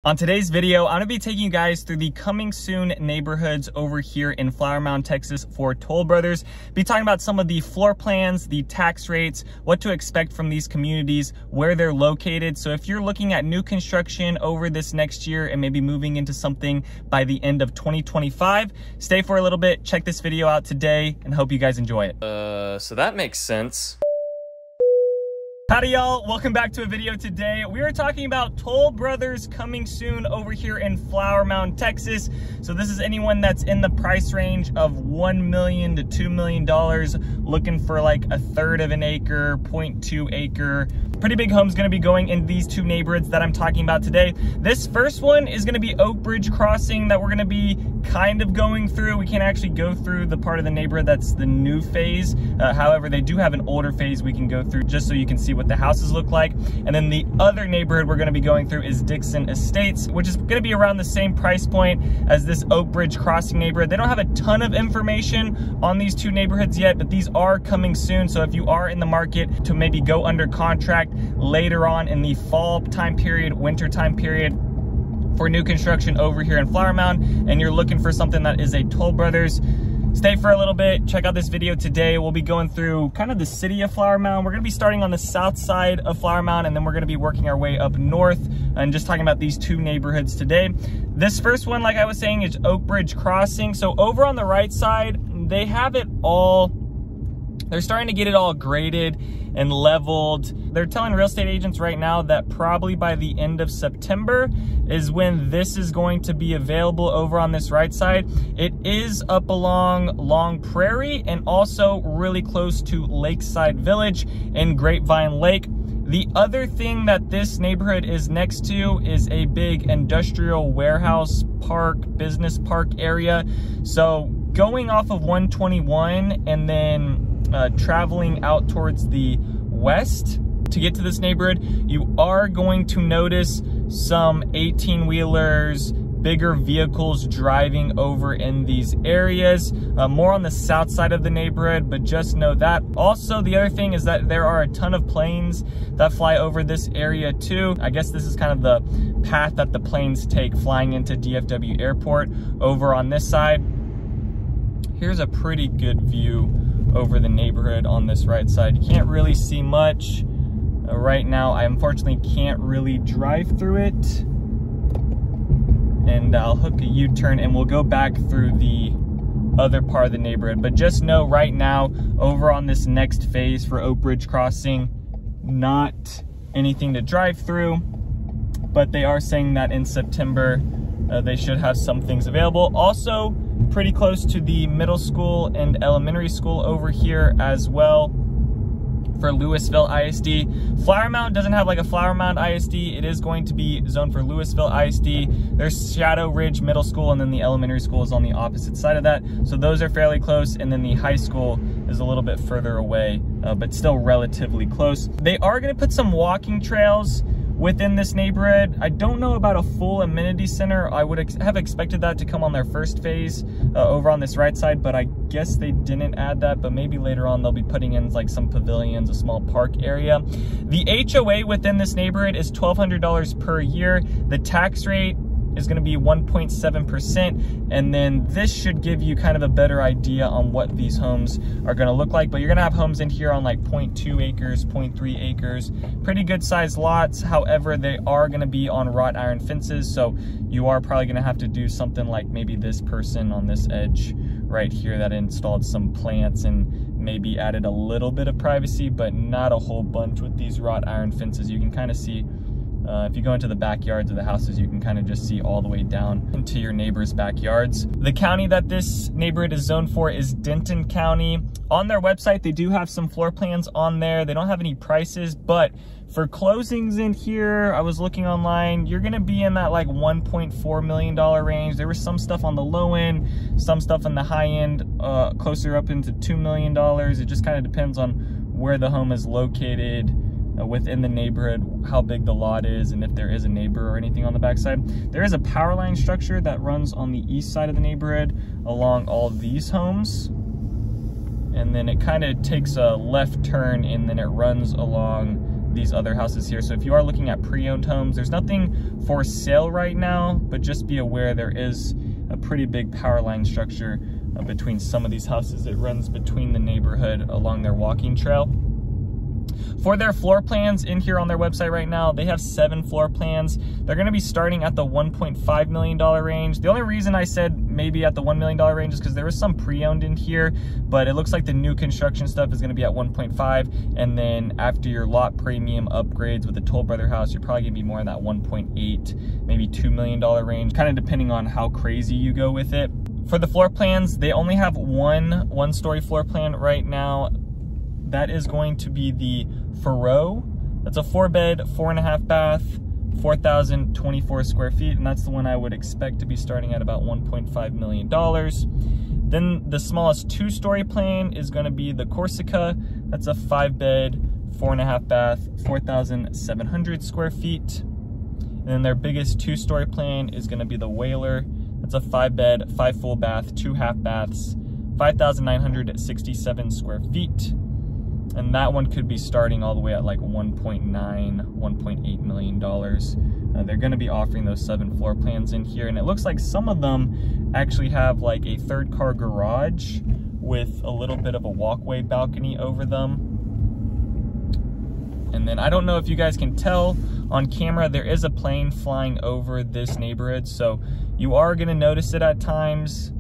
On today's video, I'm gonna be taking you guys through the coming soon neighborhoods over here in Flower Mound, Texas for Toll Brothers. Be talking about some of the floor plans, the tax rates, what to expect from these communities, where they're located. So if you're looking at new construction over this next year and maybe moving into something by the end of 2025, stay for a little bit, check this video out today, and hope you guys enjoy it. So that makes sense. Howdy y'all, welcome back to a video today. We are talking about Toll Brothers coming soon over here in Flower Mound, Texas. So this is anyone that's in the price range of $1 million to $2 million, looking for like a third of an acre, 0.2 acre. Pretty big homes gonna be going in these two neighborhoods that I'm talking about today. This first one is gonna be Oak Bridge Crossing that we're gonna be kind of going through. We can't actually go through the part of the neighborhood that's the new phase. However, they do have an older phase we can go through just so you can see what the houses look like. And then the other neighborhood we're gonna be going through is Dixon Estates, which is gonna be around the same price point as this Oak Bridge Crossing neighborhood. They don't have a ton of information on these two neighborhoods yet, but these are coming soon. So if you are in the market to maybe go under contract later on in the fall time period, winter time period, for new construction over here in Flower Mound, and you're looking for something that is a Toll Brothers, stay for a little bit, check out this video today. We'll be going through kind of the city of Flower Mound. We're gonna be starting on the south side of Flower Mound, and then we're gonna be working our way up north and just talking about these two neighborhoods today. This first one, like I was saying, is Oak Bridge Crossing. So over on the right side, they have it all, they're starting to get it all graded and leveled. They're telling real estate agents right now that probably by the end of September is when this is going to be available over on this right side. It is up along Long Prairie and also really close to Lakeside Village and Grapevine Lake. The other thing that this neighborhood is next to is a big industrial warehouse park, business park area. So going off of 121 and then traveling out towards the west to get to this neighborhood, you are going to notice some 18-wheelers, bigger vehicles driving over in these areas, more on the south side of the neighborhood, but just know that. Also, the other thing is that there are a ton of planes that fly over this area too. I guess this is kind of the path that the planes take flying into DFW Airport over on this side. Here's a pretty good view over the neighborhood on this right side. You can't really see much right now. I unfortunately can't really drive through it. And I'll hook a U-turn and we'll go back through the other part of the neighborhood. But just know right now, over on this next phase for Oak Bridge Crossing, not anything to drive through, but they are saying that in September, they should have some things available. Also, pretty close to the middle school and elementary school over here as well for Louisville ISD. Flower Mound doesn't have like a Flower Mound ISD. It is going to be zoned for Louisville ISD. There's Shadow Ridge Middle School, and then the elementary school is on the opposite side of that. So those are fairly close, and then the high school is a little bit further away, but still relatively close. They are gonna put some walking trails within this neighborhood. I don't know about a full amenity center. I would have expected that to come on their first phase over on this right side, but I guess they didn't add that, but maybe later on they'll be putting in like some pavilions, a small park area. The HOA within this neighborhood is $1,200 per year. The tax rate is going to be 1.7%, and then this should give you kind of a better idea on what these homes are going to look like. But you're going to have homes in here on like 0.2 acres, 0.3 acres, pretty good sized lots. However, they are going to be on wrought iron fences, so you are probably going to have to do something like maybe this person on this edge right here that installed some plants and maybe added a little bit of privacy, but not a whole bunch with these wrought iron fences. You can kind of see if you go into the backyards of the houses, you can kind of just see all the way down into your neighbors' backyards. The county that this neighborhood is zoned for is Denton County. On their website, they do have some floor plans on there. They don't have any prices, but for closings in here, I was looking online, you're gonna be in that like $1.4 million range. There was some stuff on the low end, some stuff on the high end, closer up into $2 million. It just kind of depends on where the home is located within the neighborhood, how big the lot is, and if there is a neighbor or anything on the backside. There is a power line structure that runs on the east side of the neighborhood along all these homes, and then it kind of takes a left turn and then it runs along these other houses here. So if you are looking at pre-owned homes, there's nothing for sale right now, but just be aware there is a pretty big power line structure between some of these houses. It runs between the neighborhood along their walking trail. For their floor plans in here on their website right now, they have 7 floor plans. They're going to be starting at the $1.5 million range. The only reason I said maybe at the $1 million range is because there is some pre-owned in here, but it looks like the new construction stuff is going to be at 1.5, and then after your lot premium upgrades with the Toll Brother house, you're probably going to be more in that 1.8, maybe $2 million range, kind of depending on how crazy you go with it. For the floor plans, they only have one-story floor plan right now. That is going to be the Faro. That's a 4-bed, 4.5 bath, 4,024 square feet, and that's the one I would expect to be starting at about $1.5 million. Then the smallest 2-story plan is going to be the Corsica. That's a 5-bed, 4.5 bath, 4,700 square feet. And then their biggest 2-story plan is going to be the Whaler. That's a 5-bed, 5 full bath, 2 half baths, 5,967 square feet. And that one could be starting all the way at like $1.8 million. They're going to be offering those 7 floor plans in here. And it looks like some of them actually have like a 3rd car garage with a little bit of a walkway balcony over them. And then I don't know if you guys can tell on camera, there is a plane flying over this neighborhood. So you are going to notice it at times.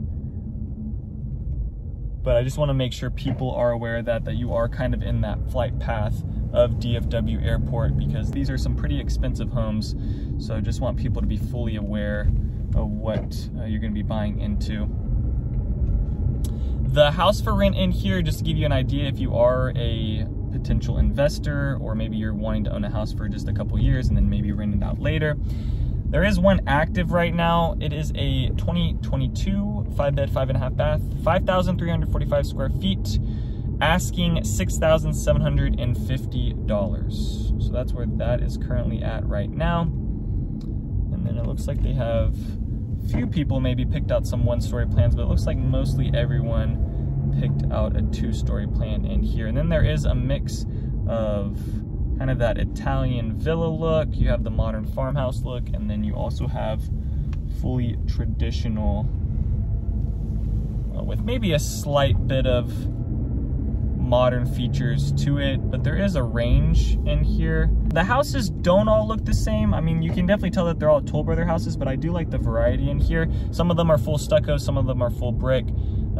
But I just want to make sure people are aware that you are kind of in that flight path of DFW Airport, because these are some pretty expensive homes. So I just want people to be fully aware of what you're going to be buying into. The house for rent in here, just to give you an idea, if you are a potential investor, or maybe you're wanting to own a house for just a couple years and then maybe rent it out later, there is one active right now. It is a 2022 5-bed, 5.5 bath, 5,345 square feet, asking $6,750. So that's where that is currently at right now. And then it looks like they have a few people maybe picked out some 1-story plans, but it looks like mostly everyone picked out a 2-story plan in here. And then there is a mix of kind of that Italian villa look, you have the modern farmhouse look, and then you also have fully traditional with maybe a slight bit of modern features to it, but there is a range in here. The houses don't all look the same. I mean, you can definitely tell that they're all Toll Brother houses, but I do like the variety in here. Some of them are full stucco, some of them are full brick.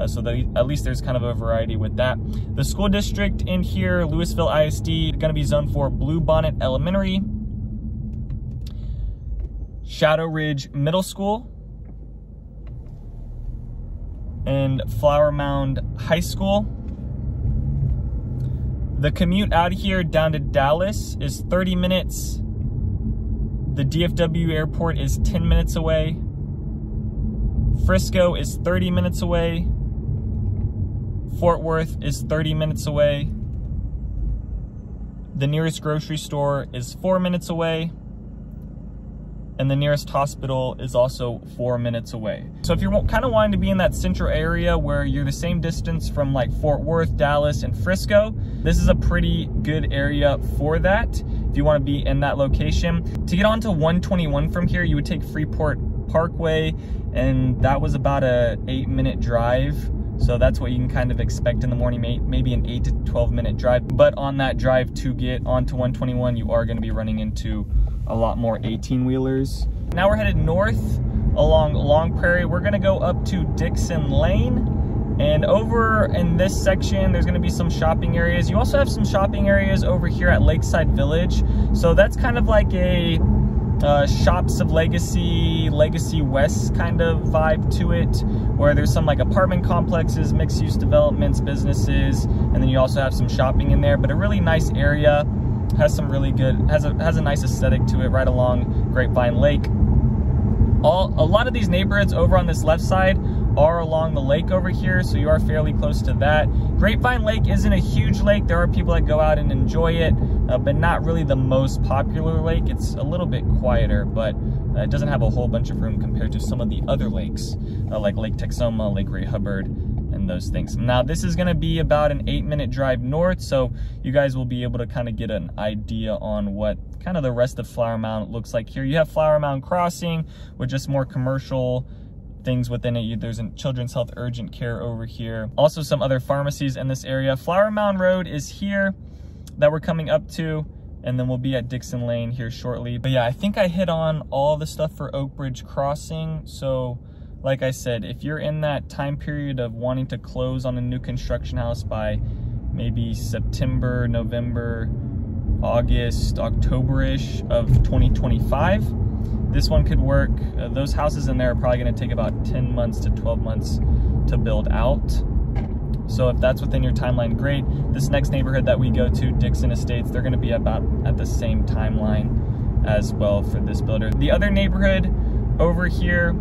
So that at least there's kind of a variety with that. The school district in here, Louisville ISD, going to be zoned for Blue Bonnet Elementary, Shadow Ridge Middle School, and Flower Mound High School. The commute out of here down to Dallas is 30 minutes. The DFW airport is 10 minutes away. Frisco is 30 minutes away. Fort Worth is 30 minutes away. The nearest grocery store is 4 minutes away. And the nearest hospital is also 4 minutes away. So if you're kind of wanting to be in that central area where you're the same distance from like Fort Worth, Dallas, and Frisco, this is a pretty good area for that if you want to be in that location. To get onto 121 from here, you would take Freeport Parkway, and that was about a 8-minute drive. So that's what you can kind of expect in the morning, maybe an 8 to 12-minute drive. But on that drive to get onto 121, you are going to be running into a lot more 18-wheelers. Now we're headed north along Long Prairie. We're going to go up to Dixon Lane. And over in this section, there's going to be some shopping areas. You also have some shopping areas over here at Lakeside Village. So that's kind of like a Shops of Legacy, Legacy West kind of vibe to it, where there's some like apartment complexes, mixed-use developments, businesses, and then you also have some shopping in there. But a really nice area, has some really good, has a nice aesthetic to it right along Grapevine Lake. A lot of these neighborhoods over on this left side are along the lake over here, so you are fairly close to that. Grapevine Lake isn't a huge lake. There are people that go out and enjoy it, but not really the most popular lake. It's a little bit quieter, but it doesn't have a whole bunch of room compared to some of the other lakes, like Lake Texoma, Lake Ray Hubbard, and those things. Now, this is gonna be about an 8-minute drive north, so you guys will be able to kind of get an idea on what kind of the rest of Flower Mound looks like here. You have Flower Mound Crossing with just more commercial things within it. There's a Children's Health Urgent Care over here. Also some other pharmacies in this area. Flower Mound Road is here that we're coming up to, and then we'll be at Dixon Lane here shortly. But yeah, I think I hit on all the stuff for Oak Bridge Crossing. So like I said, if you're in that time period of wanting to close on a new construction house by maybe September, November, August, October-ish of 2025, this one could work. Those houses in there are probably gonna take about 10 months to 12 months to build out. So if that's within your timeline, great. This next neighborhood that we go to, Dixon Estates, they're gonna be about at the same timeline as well for this builder. The other neighborhood over here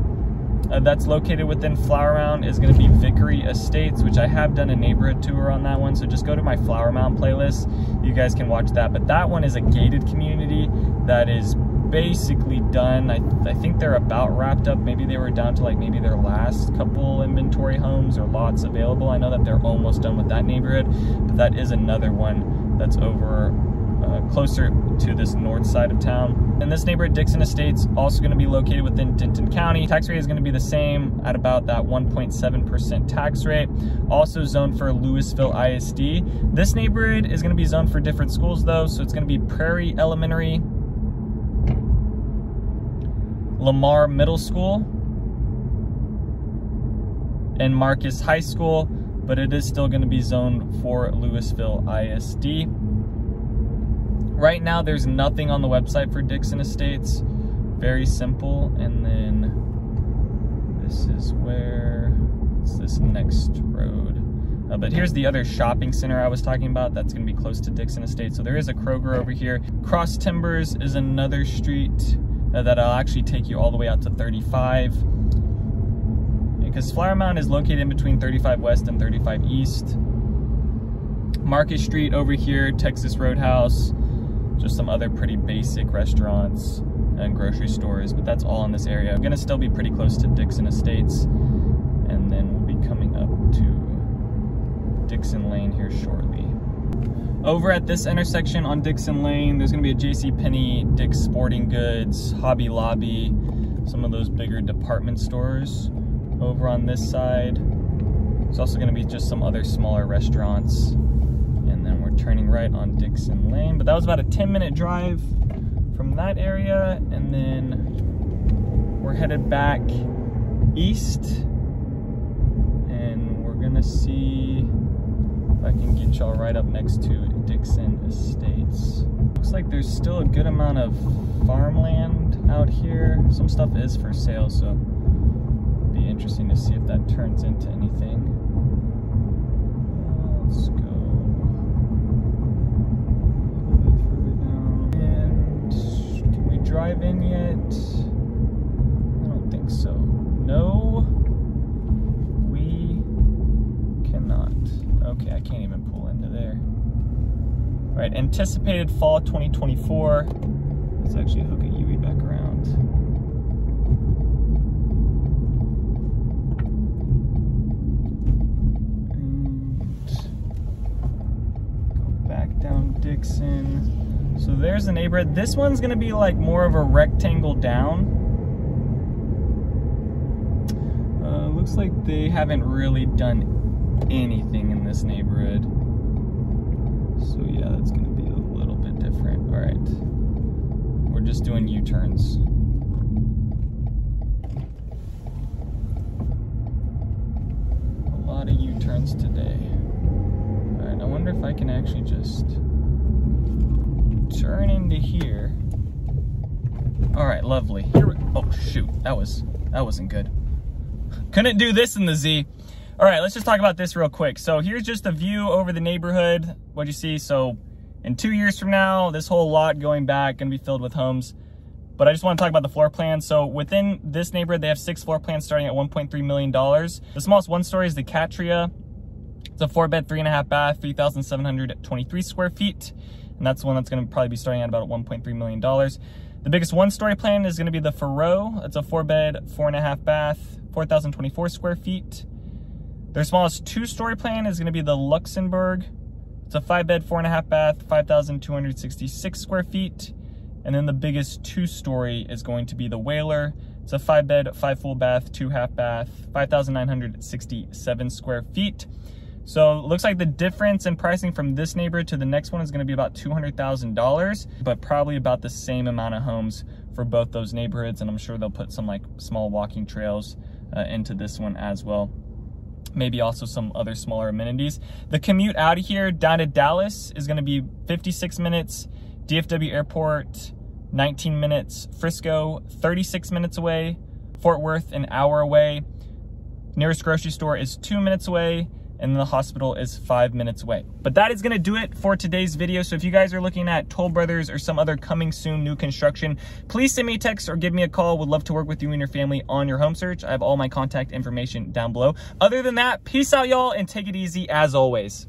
that's located within Flower Mound is gonna be Vickery Estates, which I have done a neighborhood tour on that one. So just go to my Flower Mound playlist. You guys can watch that. But that one is a gated community that is basically done. I think they're about wrapped up. Maybe they were down to like maybe their last couple inventory homes or lots available. I know that they're almost done with that neighborhood, but that is another one that's over closer to this north side of town. And this neighborhood, Dixon Estates, also going to be located within Denton County. Tax rate is going to be the same at about that 1.7% tax rate. Also zoned for Louisville ISD. This neighborhood is going to be zoned for different schools though. So it's going to be Prairie Elementary, Lamar Middle School, and Marcus High School, but it is still going to be zoned for Louisville ISD. Right now, there's nothing on the website for Dixon Estates. Very simple. And then this is where it's this next road. But here's the other shopping center I was talking about that's going to be close to Dixon Estates. So there is a Kroger over here. Cross Timbers is another street that'll actually take you all the way out to 35. Because Flower Mound is located in between 35 West and 35 East. Market Street over here, Texas Roadhouse. Just some other pretty basic restaurants and grocery stores, but that's all in this area. I'm gonna still be pretty close to Dixon Estates, and then we'll be coming up to Dixon Lane here shortly. Over at this intersection on Dixon Lane, there's gonna be a JCPenney, Dick's Sporting Goods, Hobby Lobby, some of those bigger department stores over on this side. There's also gonna be just some other smaller restaurants. And then we're turning right on Dixon Lane. But that was about a 10-minute drive from that area. And then we're headed back east. And we're gonna see if I can get y'all right up next to Dixon Estates. Looks like there's still a good amount of farmland out here. Some stuff is for sale, so it'll be interesting to see if that turns into anything. Let's go. Drive in yet? I don't think so. No, we cannot. Okay, I can't even pull into there. All right, anticipated fall 2024. Let's actually hook a UE back around. And go back down Dixon. So there's the neighborhood. This one's gonna be like more of a rectangle down. Looks like they haven't really done anything in this neighborhood. So yeah, that's gonna be a little bit different. All right, we're just doing U-turns. A lot of U-turns today. All right, I wonder if I can actually just turn into here. All right, lovely. Here we, oh shoot, that wasn't good. Couldn't do this in the Z. All right, let's just talk about this real quick. So here's just a view over the neighborhood. What you see, so in 2 years from now, this whole lot going back gonna be filled with homes. But I just want to talk about the floor plan. So within this neighborhood, they have 6 floor plans starting at $1.3 million. The smallest one story is the Catria. It's a 4-bed, 3.5 bath, 3,723 square feet. And that's the one that's going to probably be starting at about $1.3 million. The biggest one-story plan is going to be the Faroe. It's a 4-bed, 4.5 bath, 4,024 square feet. Their smallest 2-story plan is gonna be the Luxembourg. It's a 5-bed, 4.5 bath, 5,266 square feet. And then the biggest 2-story is going to be the Whaler. It's a 5-bed, 5 full bath, 2 half bath, 5,967 square feet. So it looks like the difference in pricing from this neighborhood to the next one is gonna be about $200,000, but probably about the same amount of homes for both those neighborhoods. And I'm sure they'll put some like small walking trails into this one as well. Maybe also some other smaller amenities. The commute out of here down to Dallas is gonna be 56 minutes, DFW Airport, 19 minutes, Frisco, 36 minutes away, Fort Worth, an hour away. Nearest grocery store is 2 minutes away, and the hospital is 5 minutes away. But that is gonna do it for today's video. So if you guys are looking at Toll Brothers or some other coming soon new construction, please send me a text or give me a call. Would love to work with you and your family on your home search. I have all my contact information down below. Other than that, peace out, y'all, and take it easy as always.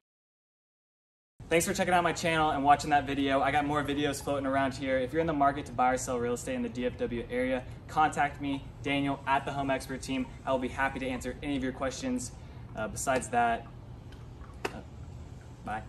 Thanks for checking out my channel and watching that video. I got more videos floating around here. If you're in the market to buy or sell real estate in the DFW area, contact me, Daniel, at the Home Expert Team. I will be happy to answer any of your questions. Besides that, bye.